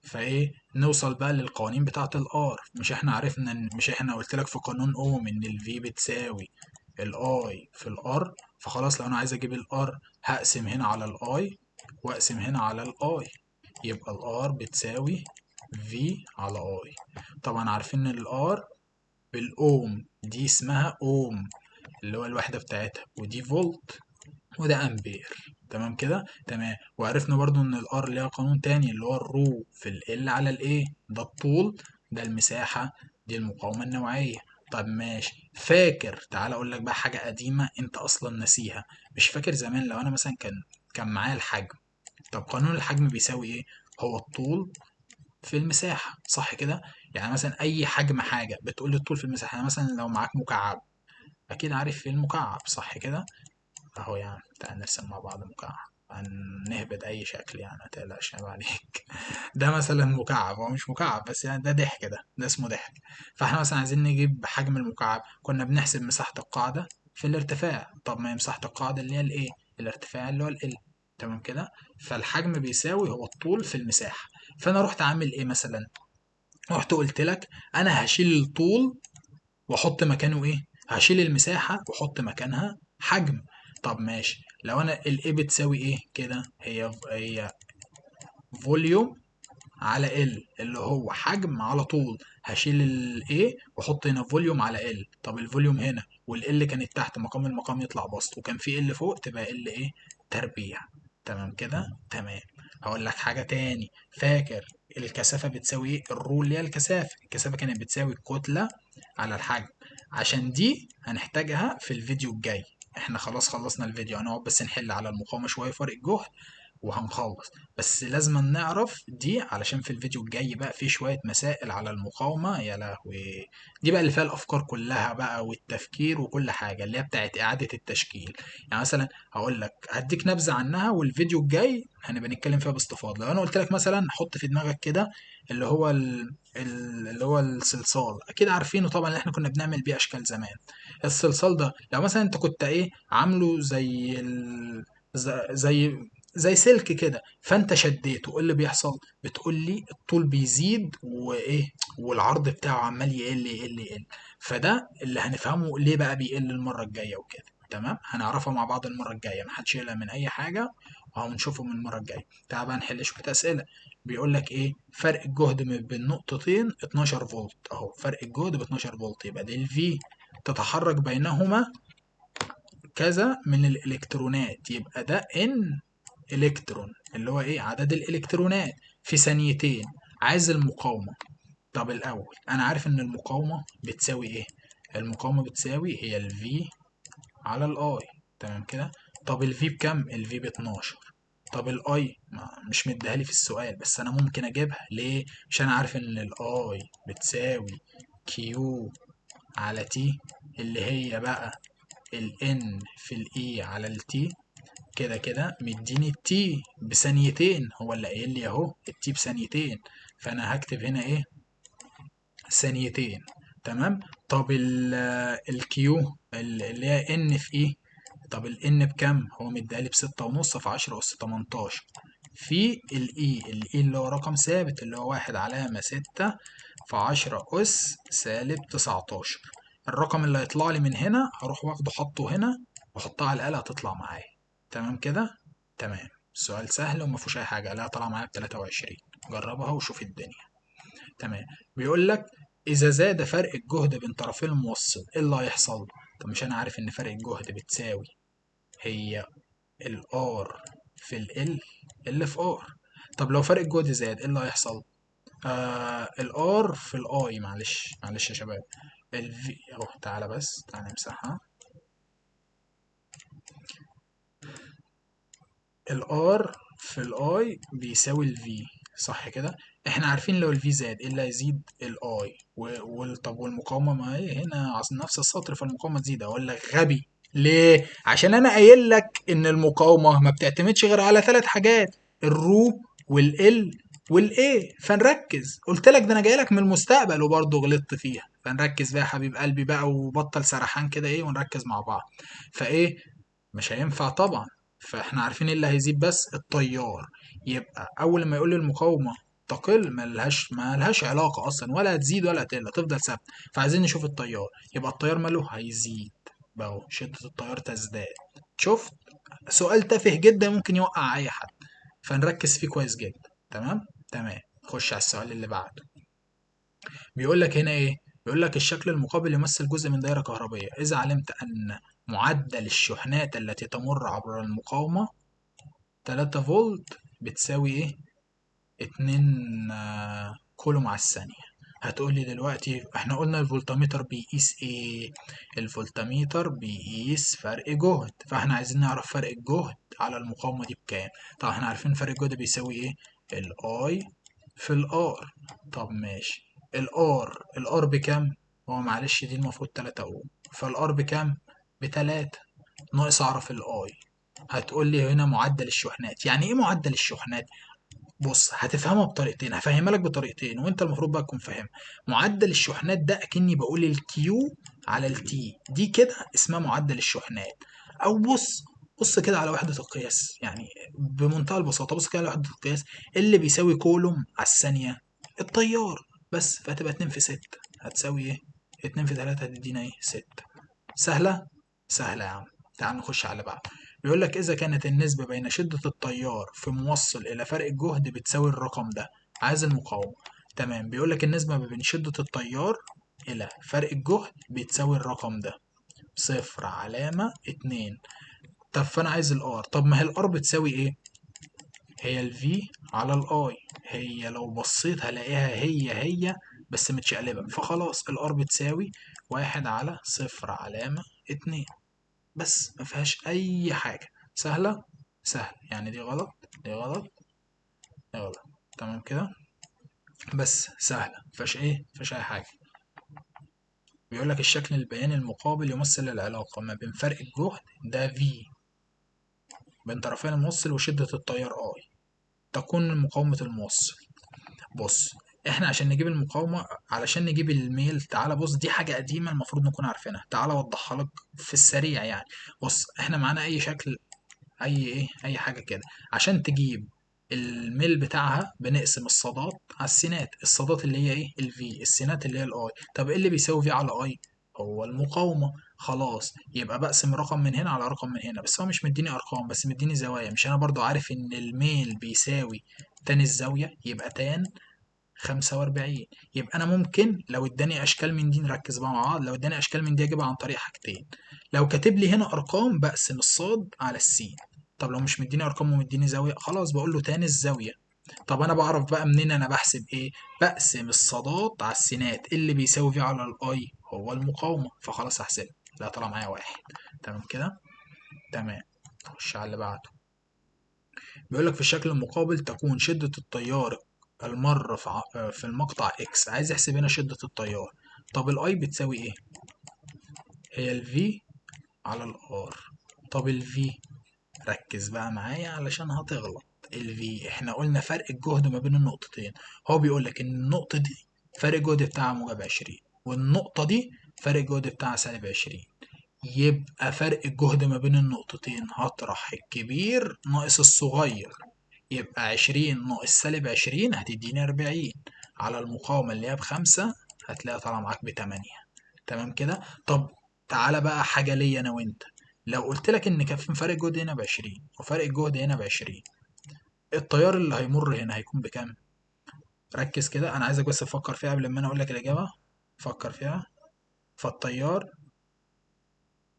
فايه نوصل بقى للقوانين بتاعة الار. مش احنا عرفنا مش احنا قلت لك في قانون اوم ان الفي بتساوي الاي في الار؟ فخلاص لو انا عايز اجيب الار هقسم هنا على الاي واقسم هنا على الاي، يبقى الار بتساوي في على اي. طبعا عارفين ان الار بالاوم، دي اسمها اوم اللي هو الوحدة بتاعتها، ودي فولت وده امبير. تمام كده. تمام. وعرفنا برضو ان الار ليها قانون تاني اللي هو الرو في ال على الايه، ده الطول، ده المساحة، دي المقاومة النوعية. طب ماشي، فاكر، تعال اقول لك بقى حاجة قديمة انت اصلا ناسيها. مش فاكر زمان لو انا مثلا كان معايا الحجم؟ طب قانون الحجم بيساوي ايه؟ هو الطول في المساحة، صح كده؟ يعني مثلا اي حجم حاجة بتقول لي الطول في المساحة. يعني مثلا لو معاك مكعب، اكيد عارف في المكعب، صح كده؟ اهو يعني تعال نرسم مع بعض مكعب، هنهبط اي شكل يعني، متقلقش عيب عليك. ده مثلا مكعب، هو مش مكعب بس يعني ده ضحك، ده اسمه ضحك. فاحنا مثلا عايزين نجيب حجم المكعب، كنا بنحسب مساحة القاعدة في الارتفاع. طب ما هي مساحة القاعدة اللي هي الايه، الارتفاع اللي هو ال، تمام كده؟ فالحجم بيساوي هو الطول في المساحة. فانا رحت عامل ايه مثلا؟ رحت قلت لك انا هشيل الطول واحط مكانه ايه، هشيل المساحة واحط مكانها حجم. طب ماشي، لو انا الايه بتساوي ايه كده، هي فوليوم على ال اللي هو حجم على طول، هشيل الايه واحط هنا فوليوم على ال. طب الفوليوم هنا والال كانت تحت، مقام المقام يطلع بسط، وكان في ال فوق تبقى ال ايه، تربيع. تمام كده، تمام. هقول لك حاجة تاني، فاكر الكثافة بتساوي ايه؟ الرو اللي هي الكثافة كانت بتساوي الكتلة على الحجم. عشان دي هنحتاجها في الفيديو الجاي. احنا خلاص خلصنا الفيديو، هنقعد بس نحل على المقاومة شوية فرق الجهد وهنخلص. بس لازم نعرف دي علشان في الفيديو الجاي بقى في شوية مسائل على المقاومة، يا لهوي. دي بقى اللي فيها الأفكار كلها بقى والتفكير وكل حاجة، اللي هي بتاعت إعادة التشكيل. يعني مثلا هقول لك هديك نبذة عنها، والفيديو الجاي هنبقى نتكلم فيها باستفاضة. لو أنا قلت لك مثلا حط في دماغك كده اللي هو اللي هو الصلصال، أكيد عارفينه طبعا، اللي احنا كنا بنعمل بيه أشكال زمان. الصلصال ده لو مثلا انت كنت ايه عامله زي زي سلك كده، فانت شديته، ايه اللي بيحصل؟ بتقول لي الطول بيزيد وايه، والعرض بتاعه عمال يقل يقل يقل. فده اللي هنفهمه ليه بقى بيقل المره الجايه وكده. تمام، هنعرفها مع بعض المره الجايه، محدش يقلق من اي حاجه، وهنشوفه من المره الجايه. تعال بقى نحل شويه اسئله. بيقول لك ايه فرق الجهد بين نقطتين 12 فولت، اهو فرق الجهد ب 12 فولت، يبقى دي الفي تتحرك بينهما كذا من الالكترونات، يبقى ده ان الكترون اللي هو ايه عدد الالكترونات في ثانيتين. عايز المقاومة. طب الاول انا عارف ان المقاومة بتساوي ايه، المقاومة بتساوي هي الفي على الاي، تمام كده؟ طب الفي بكام؟ الفي ب 12. طب الاي مش مديهالي في السؤال، بس انا ممكن اجيبها ليه؟ مش انا عارف ان الاي بتساوي كيو على تي، اللي هي بقى الان في الاي على التي. كده كده مديني التي بثانيتين، هو اللي قايل لي اهو التي بثانيتين، فانا هكتب هنا ايه، ثانيتين. تمام. طب الكيو اللي هي ان في ايه، طب الان بكام؟ هو مديها لي بستة ونص في 10 اس 18 في الاي اللي هو رقم ثابت، اللي هو 1/6 في 10 اس سالب 19. الرقم اللي هيطلع لي من هنا هروح واخده حطه هنا واحطها على الآلة هتطلع معايا. تمام كده، تمام. السؤال سهل وما فيهوش اي حاجه، لا طالعه معايا ب 23. جربها وشوف الدنيا. تمام. بيقول لك اذا زاد فرق الجهد بين طرفي الموصل ايه اللي هيحصل؟ طب مش انا عارف ان فرق الجهد بتساوي هي الار في ال في ار. طب لو فرق الجهد زاد ايه اللي هيحصل؟ الار في الاي، معلش معلش يا شباب. الفي اهو، تعالى بس تعالى نمسحها. الار في الاي بيساوي الفي، صح كده؟ احنا عارفين لو الفي زاد ايه اللي هيزيد؟ الاي. طب والمقاومه ما هي هنا نفس السطر، فالمقاومه تزيد. اقول لك غبي ليه؟ عشان انا قايل لك ان المقاومه ما بتعتمدش غير على ثلاث حاجات، الرو والال والايه. فنركز، قلت لك ده انا جاي لك من المستقبل وبرضه غلطت فيها. فنركز بقى يا حبيب قلبي بقى، وبطل سرحان كده ايه، ونركز مع بعض. فايه، مش هينفع طبعا. فاحنا عارفين ايه اللي هيزيد؟ بس التيار. يبقى اول ما يقول لي المقاومه تقل، ما لهاش علاقه اصلا، ولا هتزيد ولا هتقل، هتفضل ثابته. فعايزين نشوف التيار، يبقى التيار ماله هيزيد بقى، شده التيار تزداد. شفت؟ سؤال تافه جدا ممكن يوقع اي حد، فنركز فيه كويس جدا. تمام، تمام. خش على السؤال اللي بعده. بيقول لك هنا ايه، بيقول لك الشكل المقابل يمثل جزء من دائرة كهربية إذا علمت أن معدل الشحنات التي تمر عبر المقاومة 3 فولت بتساوي ايه، 2 كولوم على الثانية. هتقول لي دلوقتي احنا قلنا الفولتميتر بيقيس ايه؟ الفولتميتر بيقيس فرق جهد، فاحنا عايزين نعرف فرق الجهد على المقاومة دي بكام. طب احنا عارفين فرق الجهد بيساوي ايه؟ الاي في الار. طب ماشي، الار بكام؟ هو معلش دي المفروض 3 اوم، فالار بكام؟ ب3. ناقص اعرف الاي. هتقول لي هنا معدل الشحنات. يعني ايه معدل الشحنات؟ بص هتفهمها بطريقتين، هفهمها لك بطريقتين وانت المفروض بقى تكون فاهم. معدل الشحنات ده اكني بقول الكيو على التي، دي كده اسمها معدل الشحنات. او بص كده على وحدة القياس، يعني بمنتهى البساطة بص كده على وحدة القياس اللي بيساوي كولوم على الثانية التيار بس، فهتبقى 2 في 6 هتساوي ايه؟ 2 في 3 هتدينا ايه؟ 6. سهلة؟ سهلة يا عم. تعال نخش على اللي بعده. بيقول لك إذا كانت النسبة بين شدة التيار في موصل إلى فرق الجهد بتساوي الرقم ده، عايز المقاومة. تمام، بيقول لك النسبة ما بين شدة التيار إلى فرق الجهد بتساوي الرقم ده، 0.2. طب فأنا عايز الآر. طب ما هي الآر بتساوي إيه؟ هي الفي على الآي. هي لو بصيت هلاقيها هي بس متشقلبة، فخلاص الآر بتساوي 1/0.2 بس، ما فيهاش اي حاجه. سهله؟ سهل. يعني دي غلط، دي غلط، دي غلط. تمام كده، بس سهله ما فيهاش ايه، ما فيهاش اي حاجه. بيقول لك الشكل البياني المقابل يمثل العلاقه ما بين فرق الجهد ده في بين طرفين الموصل وشده التيار اي، تكون مقاومه الموصل. بص، احنا عشان نجيب المقاومه، علشان نجيب الميل، تعالى بص دي حاجه قديمه المفروض نكون عارفينها، تعالى اوضحها لك في السريع يعني. بص احنا معانا اي شكل، اي حاجه كده، عشان تجيب الميل بتاعها بنقسم الصادات على السينات. الصادات اللي هي ايه؟ الفي. السينات اللي هي الاي. طب ايه اللي بيساوي في على اي؟ هو المقاومه. خلاص يبقى بقسم رقم من هنا على رقم من هنا، بس هو مش مديني ارقام بس مديني زوايا. مش انا برضو عارف ان الميل بيساوي تان الزاويه، يبقى تان 45. يبقى انا ممكن لو اداني اشكال من دي، نركز بقى مع بعض، لو اداني اشكال من دي اجيبها عن طريق حاجتين. لو كاتب لي هنا ارقام بقسم الصاد على السين. طب لو مش مديني ارقام ومديني زاويه، خلاص بقول له تاني الزاويه. طب انا بعرف بقى منين انا بحسب ايه؟ بقسم الصادات على السينات، اللي بيساوي في على الاي هو المقاومه، فخلاص هحسبها. لا طلع معايا 1. تمام كده، تمام. نخش على اللي بعده. بيقول لك في الشكل المقابل تكون شدة التيار المرة في المقطع اكس. عايز يحسب هنا شدة التيار. طب الاي بتساوي ايه؟ هي الفي على الار. طب الفي، ركز بقى معايا علشان هتغلط. الفي احنا قلنا فرق الجهد ما بين النقطتين. هو بيقول لك ان النقطة دي فرق الجهد بتاعها موجب 20، والنقطة دي فرق الجهد بتاعها سالب 20. يبقى فرق الجهد ما بين النقطتين هطرح الكبير ناقص الصغير، يبقى 20 ناقص سالب 20 هتديني 40 على المقاومة اللي هي ب5، هتلاقيها طالعة معاك ب8. تمام كده. طب تعالى بقى حاجة ليا أنا وأنت. لو قلت لك إن كان في فرق الجهد هنا ب20 وفرق الجهد هنا ب20، التيار اللي هيمر هنا هيكون بكام؟ ركز كده، أنا عايزك بس تفكر فيها قبل ما أنا أقول لك الإجابة. فكر فيها. فالتيار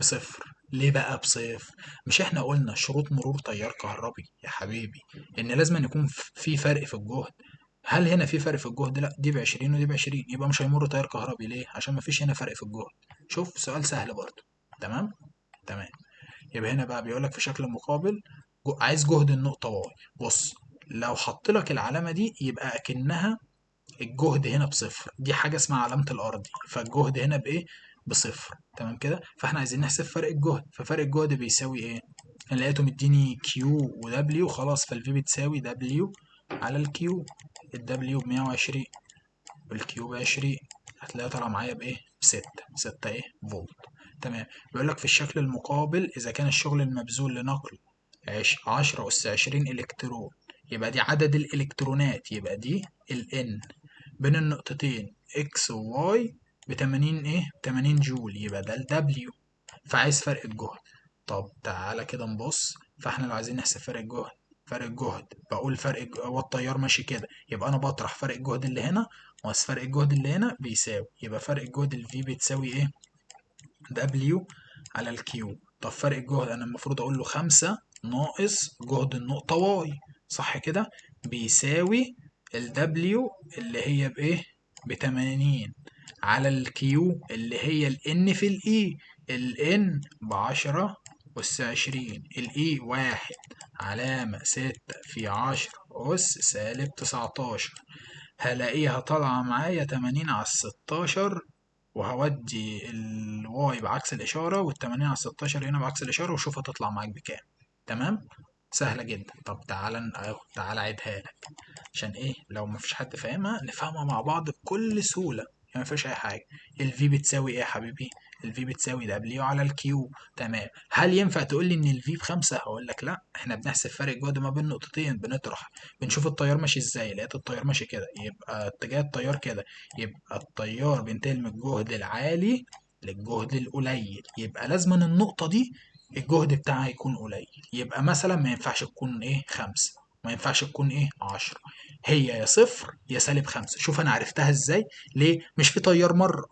بصفر. ليه بقى بصفر؟ مش احنا قلنا شروط مرور تيار كهربي يا حبيبي ان لازم أن يكون في فرق في الجهد؟ هل هنا في فرق في الجهد؟ لا، دي ب20 ودي ب20، يبقى مش هيمر تيار كهربي. ليه؟ عشان مفيش هنا فرق في الجهد. شوف سؤال سهل برضه. تمام، تمام. يبقى هنا بقى بيقول لك في شكل مقابل عايز جهد النقطة واي. بص، لو حط لك العلامة دي يبقى أكنها الجهد هنا بصفر، دي حاجة اسمها علامة الأرضي، فالجهد هنا بإيه؟ بصفر. تمام كده، فاحنا عايزين نحسب فرق الجهد، ففرق الجهد بيساوي إيه؟ أنا لقيته مديني كيو ودبليو، خلاص فالفي بتساوي دبليو على الكيو. الدبليو ب120 والكيو ب20، هتلاقيها طالعة معايا بإيه؟ ب6 إيه؟ فولت. تمام. بيقول لك في الشكل المقابل إذا كان الشغل المبذول لنقل 10 أس 20 إلكترون، يبقى دي عدد الإلكترونات، يبقى دي ال N بين النقطتين X و Y ب80 إيه؟ 80 جول، يبقى ده ال W. فعايز فرق الجهد. طب تعالى كده نبص. فاحنا لو عايزين نحسب فرق الجهد، فرق الجهد بقول هو التيار ماشي كده، يبقى انا بطرح فرق الجهد اللي هنا ناقص فرق الجهد اللي هنا بيساوي، يبقى فرق الجهد ال V بتساوي ايه؟ W على الكيو. طب فرق الجهد انا المفروض اقول له 5 ناقص جهد النقطة Y، صح كده؟ بيساوي ال W اللي هي بايه؟ ب80 على الكيو اللي هي الN في الإي. الN ب10 أس 20، الإي 1/6 في 10 أس -19، هلاقيها طالعة معايا 80 على 16، وهودي الواي بعكس الإشارة وال80 على 16 هنا بعكس الإشارة، وشوف هتطلع معاك بكام. تمام. سهلة جدا. طب تعالى أعيدها لك، عشان إيه لو مفيش حد فاهمها نفهمها مع بعض بكل سهولة، يعني مفيش أي حاجة. الفي بتساوي إيه يا حبيبي؟ الفي بتساوي دبليو على الكيو. تمام. هل ينفع تقول لي إن الفي ب5؟ هقول لك لأ، إحنا بنحسب فرق الجهد ما بين نقطتين، بنطرح، بنشوف التيار ماشي إزاي. لقيت التيار ماشي كده، يبقى اتجاه التيار كده، يبقى التيار بينتقل من الجهد العالي للجهد القليل، يبقى لازما النقطة دي الجهد بتاعها يكون قليل. يبقى مثلا ما ينفعش تكون ايه 5، ما ينفعش تكون ايه 10، هي يا صفر يا -5. شوف انا عرفتها ازاي؟ ليه؟ مش في تيار مر،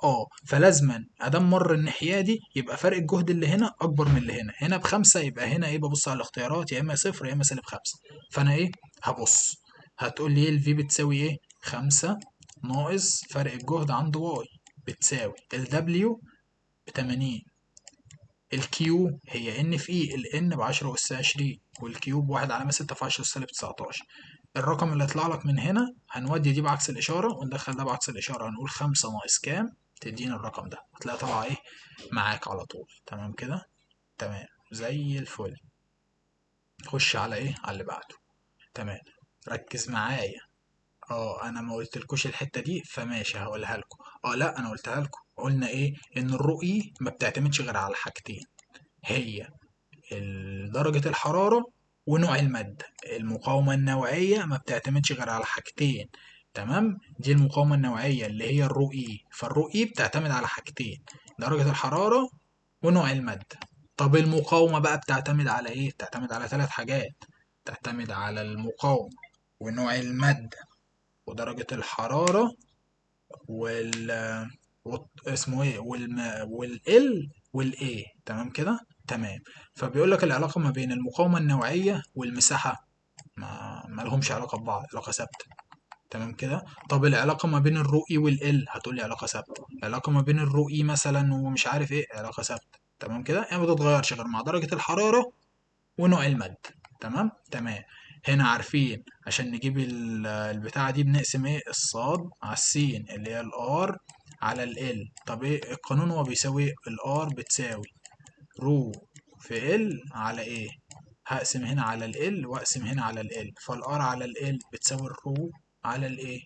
فلازما ادام مر الناحيه دي يبقى فرق الجهد اللي هنا اكبر من اللي هنا. هنا ب5، يبقى هنا ايه؟ ببص على الاختيارات، يا اما صفر يا اما -5. فانا ايه؟ هبص. هتقول لي ايه الفي بتساوي ايه؟ 5 ناقص فرق الجهد عند واي بتساوي الدبليو ب80، الكيو هي ان في اي، الان ب10 أس 20، والكيو ب1/6 في 10 سالب 19. الرقم اللي هيطلع لك من هنا هنودي دي بعكس الإشارة وندخل ده بعكس الإشارة، هنقول 5 ناقص كام تدينا الرقم ده، هتلاقيها طالعة ايه معاك على طول. تمام كده؟ تمام زي الفل. خش على ايه؟ على اللي بعده. تمام. ركز معايا. انا ما قلتلكوش الحتة دي، فماشي هقولها لكم. لا انا قلتها لكم. قلنا ايه؟ ان الرؤية ما بتعتمدش غير على حاجتين، هي درجة الحرارة ونوع المادة. المقاومة النوعية ما بتعتمدش غير على حاجتين. تمام. دي المقاومة النوعية اللي هي الرو اي، فالرو اي بتعتمد على حاجتين، درجة الحرارة ونوع المادة. طب المقاومة بقى بتعتمد على ايه؟ بتعتمد على 3 حاجات، بتعتمد على المقاومة ونوع المادة ودرجة الحرارة وال اسمه ايه والال والايه. تمام كده؟ تمام. فبيقول لك العلاقة ما بين المقاومة النوعية والمساحة ما لهمش علاقة ببعض، علاقة ثابتة. تمام كده؟ طب العلاقة ما بين الرو اي والال هتقول لي علاقة ثابتة. العلاقة ما بين الرو اي مثلا ومش عارف ايه علاقة ثابتة. تمام كده؟ يعني ما بتتغيرش غير مع درجة الحرارة ونوع المادة. تمام. تمام. هنا عارفين عشان نجيب البتاعة دي بنقسم ايه؟ الصاد على السين اللي هي الار على ال. طب ايه القانون؟ هو بيساوي الار بتساوي رو في ال على ايه؟ هقسم هنا على ال واقسم هنا على ال، فالار على ال بتساوي الرو على الايه.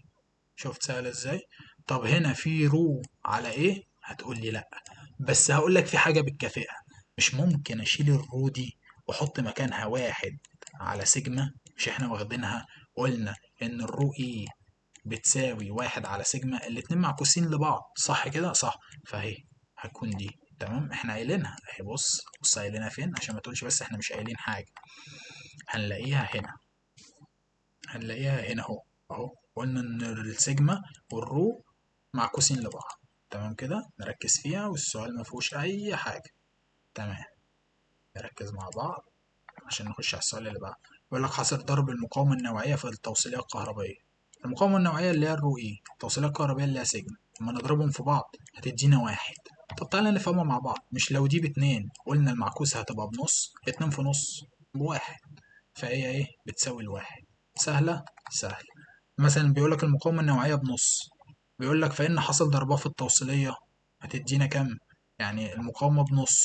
شفت سهلة ازاي؟ طب هنا في رو على ايه؟ هتقول لي لا، بس هقول لك في حاجة بالكفاءة. مش ممكن اشيل الرو دي واحط مكانها 1/سيجما؟ مش احنا واخدينها؟ قلنا ان الرو اي بتساوي 1/سيجما، الاتنين معكوسين لبعض، صح كده؟ صح. فاهي هتكون دي. تمام. احنا قايلينها اهي، بص قايلينها فين عشان ما تقولش بس احنا مش قايلين حاجة. هنلاقيها هنا، هنلاقيها هنا اهو قلنا ان السيجما والرو معكوسين لبعض. تمام كده؟ نركز فيها والسؤال ما فيهوش اي حاجة. تمام. نركز مع بعض عشان نخش على السؤال اللي بعده. بيقول لك حاصل ضرب المقاومة النوعية في التوصيلية الكهربائية. المقاومة النوعية اللي هي الرو اي، التوصيلية الكهربائية اللي هي سيجما، لما نضربهم في بعض هتدينا 1. طب تعالى نفهمها مع بعض. مش لو دي ب2 قلنا المعكوسة هتبقى بنص، 2 في نص ب1، فهي ايه؟ بتساوي الواحد. سهلة؟ سهلة. مثلا بيقول لك المقاومة النوعية بنص، بيقول لك فإن حصل ضربها في التوصيلية هتدينا كام؟ يعني المقاومة بنص،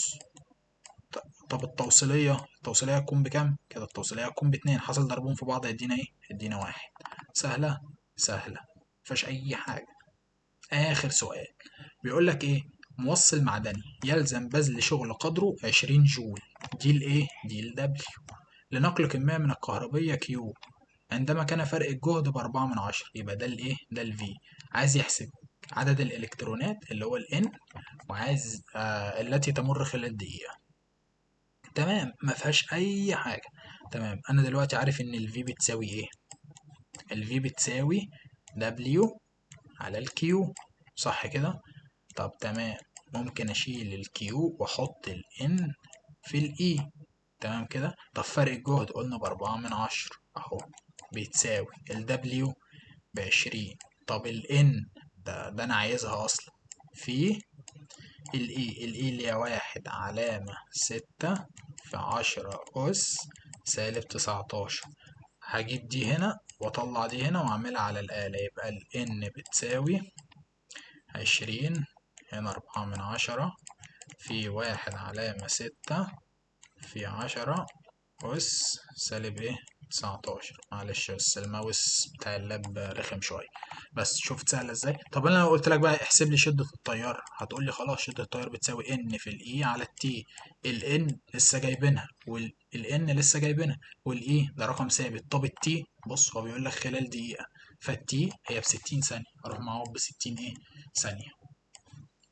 طب التوصيلية هتكون بكام؟ كده التوصيلية هتكون ب2، حصل ضربهم في بعض هيدينا ايه؟ هيدينا 1. سهلة؟ سهلة. مفيهاش أي حاجة. آخر سؤال بيقول لك ايه؟ موصل معدني يلزم بذل شغل قدره 20 جول، دي الايه؟ دي الدبليو، لنقل كمية من الكهربية كيو، عندما كان فرق الجهد ب4/10. يبقى ده الايه؟ ده الفي. عايز يحسب عدد الإلكترونات اللي هو الN، وعايز التي تمر خلال دقيقة. تمام. ما فيهاش أي حاجة. تمام. أنا دلوقتي عارف إن الفي بتساوي إيه؟ الفي بتساوي W على الكيو، صح كده؟ طب تمام. ممكن أشيل الكيو وأحط الN في الإي. تمام كده. طب فرق الجهد قلنا ب4/10 أهو، بيتساوي الW ب20. طب ال N ده انا عايزها اصلا. في الاي اللي هي 1/6 في 10 أس -19. هجيب دي هنا واطلع دي هنا واعملها على الآلة، يبقى ال n بتساوي 20، هنا 4/10 في 1/6 في 10 أس -19. معلش بس الماوس بتاع اللاب رخم شوية. بس شفت سهلة ازاي؟ طب انا لو قلت لك بقى احسب لي شدة التيار، هتقول لي خلاص شدة التيار بتساوي ان في الاي على التي. الان لسه جايبينها والان لسه جايبينها والاي ده رقم ثابت. طب التي بص هو بيقول لك خلال دقيقة، فالتي هي ب60 ثانية، اروح معاهم ب60 ثانية.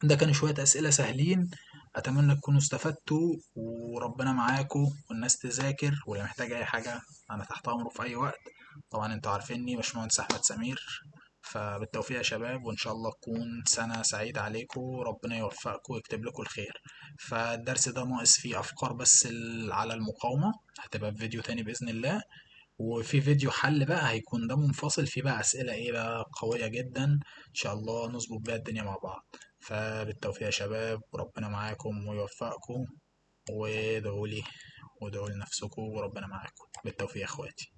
ده كانوا شوية أسئلة سهلين، أتمنى تكونوا استفدتوا وربنا معاكم، والناس تذاكر، واللي محتاج أي حاجة أنا تحت أمره في أي وقت. طبعا انتوا عارفيني باشمهندس أحمد سمير. فبالتوفيق يا شباب، وإن شاء الله تكون سنة سعيدة عليكم، وربنا يوفقكم ويكتب لكم الخير. فالدرس ده ناقص فيه أفكار بس على المقاومة، هتبقى في فيديو تاني بإذن الله. وفي فيديو حل بقى هيكون ده منفصل فيه بقى أسئلة ايه بقى قوية جدا، ان شاء الله نظبط بيها الدنيا مع بعض. فبالتوفيق يا شباب، وربنا معاكم ويوفقكم، وادعوا لي وادعوا لنفسكم، وربنا معاكم. بالتوفيق يا اخواتي.